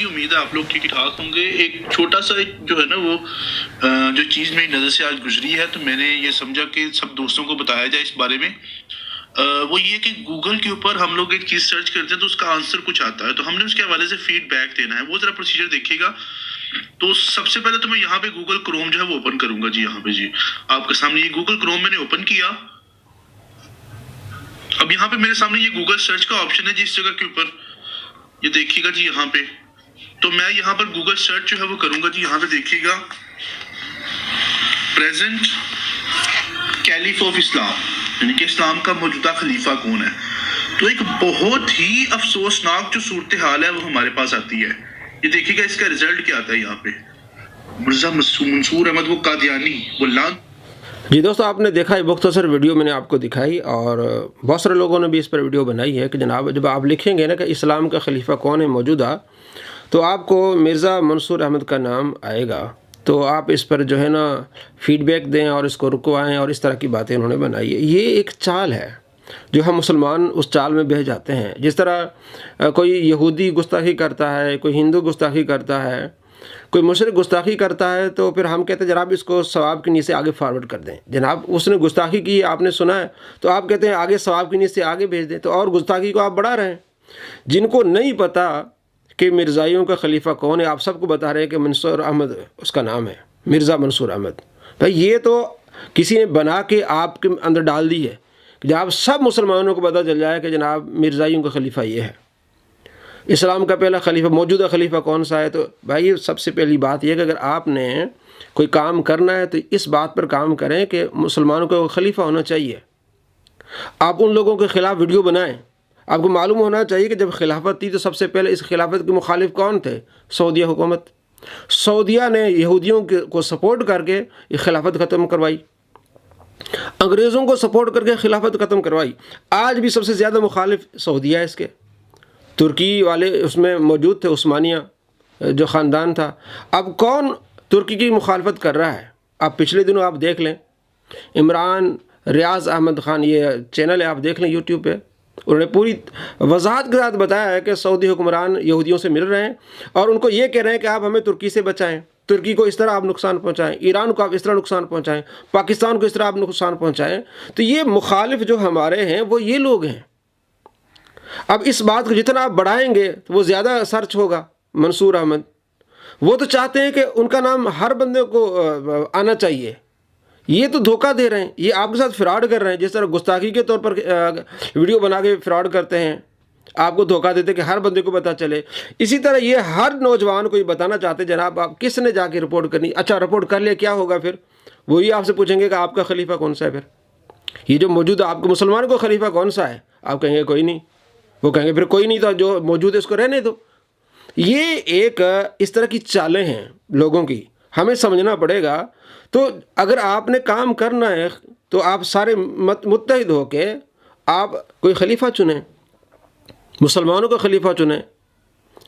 امید ہے آپ لوگ ٹھیک ٹھاک ہوں گے۔ ایک چھوٹا سا جو ہے نا وہ جو چیز میری نظر سے آج گزری ہے تو میں نے یہ سمجھا کہ سب دوستوں کو بتایا جائے اس بارے میں۔ وہ یہ کہ گوگل کے اوپر ہم لوگ ایک چیز سرچ کرتے ہیں تو اس کا آنسر کچھ آتا ہے، تو ہم نے اس کے حوالے سے فیڈ بیک دینا ہے۔ وہ ذرا پروسیجر دیکھیے گا۔ تو سب سے پہلے تو میں یہاں پہ گوگل کروم جو ہے وہ اوپن کروں گا۔ جی یہاں پہ جی آپ کے سامنے یہ گوگل کروم میں نے اوپن کیا۔ اب یہاں پہ میرے سامنے یہ گوگل سرچ کا آپشن ہے جی اس جگہ کے اوپر، یہ دیکھیے گا جی یہاں پہ۔ تو میں یہاں پر گوگل سرچ جو ہے وہ کروں گا جی، یہاں پہ دیکھیے گا پریزنٹ کیلیف آف اسلام، یعنی کہ اسلام کا موجودہ خلیفہ کون ہے۔ تو ایک بہت ہی افسوسناک جو صورتحال ہے وہ ہمارے پاس آتی ہے۔ یہ دیکھیے گا اس کا رزلٹ کیا آتا ہے یہاں پہ، مرزا منصور احمد وہ قادیانی وہ لان۔ جی دوستو، آپ نے دیکھا ہے مختصر ویڈیو میں نے آپ کو دکھائی، اور بہت سارے لوگوں نے بھی اس پر ویڈیو بنائی ہے کہ جناب جب آپ لکھیں گے نا کہ اسلام کا خلیفہ کون ہے موجودہ، تو آپ کو مرزا منصور احمد کا نام آئے گا۔ تو آپ اس پر جو ہے نا فیڈ بیک دیں اور اس کو رکوائیں، اور اس طرح کی باتیں انہوں نے بنائی ہے۔ یہ ایک چال ہے جو ہم مسلمان اس چال میں بہہ جاتے ہیں۔ جس طرح کوئی یہودی گستاخی کرتا ہے، کوئی ہندو گستاخی کرتا ہے، کوئی مشرک گستاخی کرتا ہے، تو پھر ہم کہتے ہیں جناب اس کو ثواب کی نیت سے آگے فارورڈ کر دیں۔ جناب اس نے گستاخی کی، آپ نے سنا ہے، تو آپ کہتے ہیں آگے ثواب کی نیت سے آگے بھیج دیں، تو اور گستاخی کو آپ بڑھا رہے ہیں۔ جن کو نہیں پتہ کہ مرزائیوں کا خلیفہ کون ہے، آپ سب کو بتا رہے ہیں کہ منصور احمد اس کا نام ہے، مرزا منصور احمد۔ بھائی یہ تو کسی نے بنا کے آپ کے اندر ڈال دی ہے کہ جناب سب مسلمانوں کو پتہ چل جائے کہ جناب مرزائیوں کا خلیفہ یہ ہے۔ اسلام کا پہلا خلیفہ، موجودہ خلیفہ کون سا ہے؟ تو بھائی سب سے پہلی بات یہ کہ اگر آپ نے کوئی کام کرنا ہے تو اس بات پر کام کریں کہ مسلمانوں کا خلیفہ ہونا چاہیے۔ آپ ان لوگوں کے خلاف ویڈیو بنائیں۔ آپ کو معلوم ہونا چاہیے کہ جب خلافت تھی تو سب سے پہلے اس خلافت کے مخالف کون تھے؟ سعودیہ حکومت۔ سعودیہ نے یہودیوں کو سپورٹ کر کے یہ خلافت ختم کروائی، انگریزوں کو سپورٹ کر کے خلافت ختم کروائی۔ آج بھی سب سے زیادہ مخالف سعودیہ ہے اس کے۔ ترکی والے اس میں موجود تھے، عثمانیہ جو خاندان تھا۔ اب کون ترکی کی مخالفت کر رہا ہے؟ آپ پچھلے دنوں آپ دیکھ لیں، عمران ریاض احمد خان، یہ چینل ہے آپ دیکھ لیں یوٹیوب پہ، انہوں نے پوری وضاحت کے ساتھ بتایا ہے کہ سعودی حکمران یہودیوں سے مل رہے ہیں اور ان کو یہ کہہ رہے ہیں کہ آپ ہمیں ترکی سے بچائیں، ترکی کو اس طرح آپ نقصان پہنچائیں، ایران کو آپ اس طرح نقصان پہنچائیں، پاکستان کو اس طرح آپ نقصان پہنچائیں۔ تو یہ مخالف جو ہمارے ہیں وہ یہ لوگ ہیں۔ اب اس بات کو جتنا آپ بڑھائیں گے تو وہ زیادہ سرچ ہوگا۔ منصور احمد وہ تو چاہتے ہیں کہ ان کا نام ہر بندے کو آنا چاہیے۔ یہ تو دھوکہ دے رہے ہیں، یہ آپ کے ساتھ فراڈ کر رہے ہیں۔ جس طرح گستاخی کے طور پر ویڈیو بنا کے فراڈ کرتے ہیں، آپ کو دھوکہ دیتے کہ ہر بندے کو پتہ چلے، اسی طرح یہ ہر نوجوان کو یہ بتانا چاہتے ہیں جناب آپ کس نے جا کے رپورٹ کرنی۔ اچھا رپورٹ کر لیا کیا ہوگا پھر؟ وہی آپ سے پوچھیں گے کہ آپ کا خلیفہ کون سا ہے۔ پھر یہ جو موجود ہے آپ کو مسلمانوں کا خلیفہ کون سا ہے؟ آپ کہیں گے کوئی نہیں۔ وہ کہیں گے پھر کوئی نہیں تھا، جو موجود ہے اس کو رہنے دو۔ یہ ایک اس طرح کی چالیں ہیں لوگوں کی، ہمیں سمجھنا پڑے گا۔ تو اگر آپ نے کام کرنا ہے تو آپ سارے متحد ہو کے آپ کوئی خلیفہ چنیں، مسلمانوں کا خلیفہ چنیں۔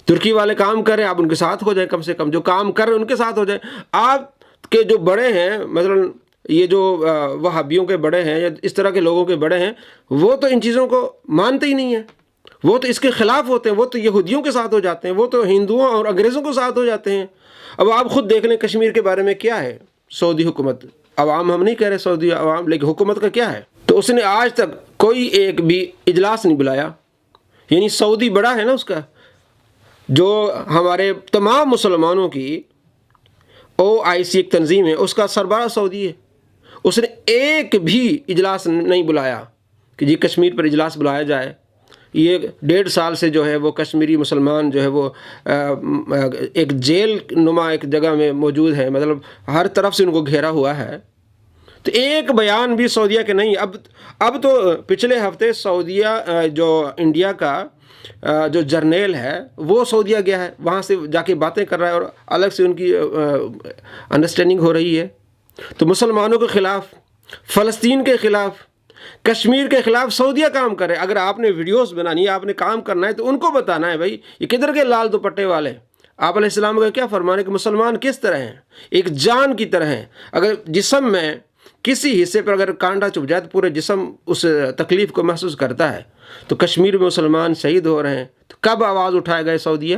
ترکی والے کام کریں، آپ ان کے ساتھ ہو جائیں، کم سے کم جو کام کر رہے ہیں ان کے ساتھ ہو جائیں۔ آپ کے جو بڑے ہیں، مثلا یہ جو وہابیوں کے بڑے ہیں یا اس طرح کے لوگوں کے بڑے ہیں، وہ تو ان چیزوں کو مانتے ہی نہیں ہیں، وہ تو اس کے خلاف ہوتے ہیں، وہ تو یہودیوں کے ساتھ ہو جاتے ہیں، وہ تو ہندوؤں اور انگریزوں کے ساتھ ہو جاتے ہیں۔ اب آپ خود دیکھ لیں کشمیر کے بارے میں کیا ہے سعودی حکومت، عوام ہم نہیں کہہ رہے سعودی عوام، لیکن حکومت کا کیا ہے؟ تو اس نے آج تک کوئی ایک بھی اجلاس نہیں بلایا۔ یعنی سعودی بڑا ہے نا، اس کا جو ہمارے تمام مسلمانوں کی OIC ایک تنظیم ہے، اس کا سربراہ سعودی ہے۔ اس نے ایک بھی اجلاس نہیں بلایا کہ جی کشمیر پر اجلاس بلایا جائے۔ یہ 1.5 سال سے جو ہے وہ کشمیری مسلمان جو ہے وہ ایک جیل نما ایک جگہ میں موجود ہے، مطلب ہر طرف سے ان کو گھیرا ہوا ہے۔ تو ایک بیان بھی سعودیہ کے نہیں۔ اب تو پچھلے ہفتے سعودیہ جو انڈیا کا جو جرنیل ہے وہ سعودیہ گیا ہے، وہاں سے جا کے باتیں کر رہا ہے اور الگ سے ان کی انڈرسٹینڈنگ ہو رہی ہے۔ تو مسلمانوں کے خلاف، فلسطین کے خلاف، کشمیر کے خلاف سعودیہ کام کرے۔ اگر آپ نے ویڈیوز بنانی ہے، آپ نے کام کرنا ہے تو ان کو بتانا ہے بھائی یہ کدھر کے لال دوپٹے والے۔ آپ علیہ السلام کا کیا فرمان ہے کہ مسلمان کس طرح ہیں؟ ایک جان کی طرح ہیں۔ اگر جسم میں کسی حصے پر اگر کانٹا چبھ جائے تو پورے جسم اس تکلیف کو محسوس کرتا ہے۔ تو کشمیر میں مسلمان شہید ہو رہے ہیں، تو کب آواز اٹھائے گئے سعودیہ؟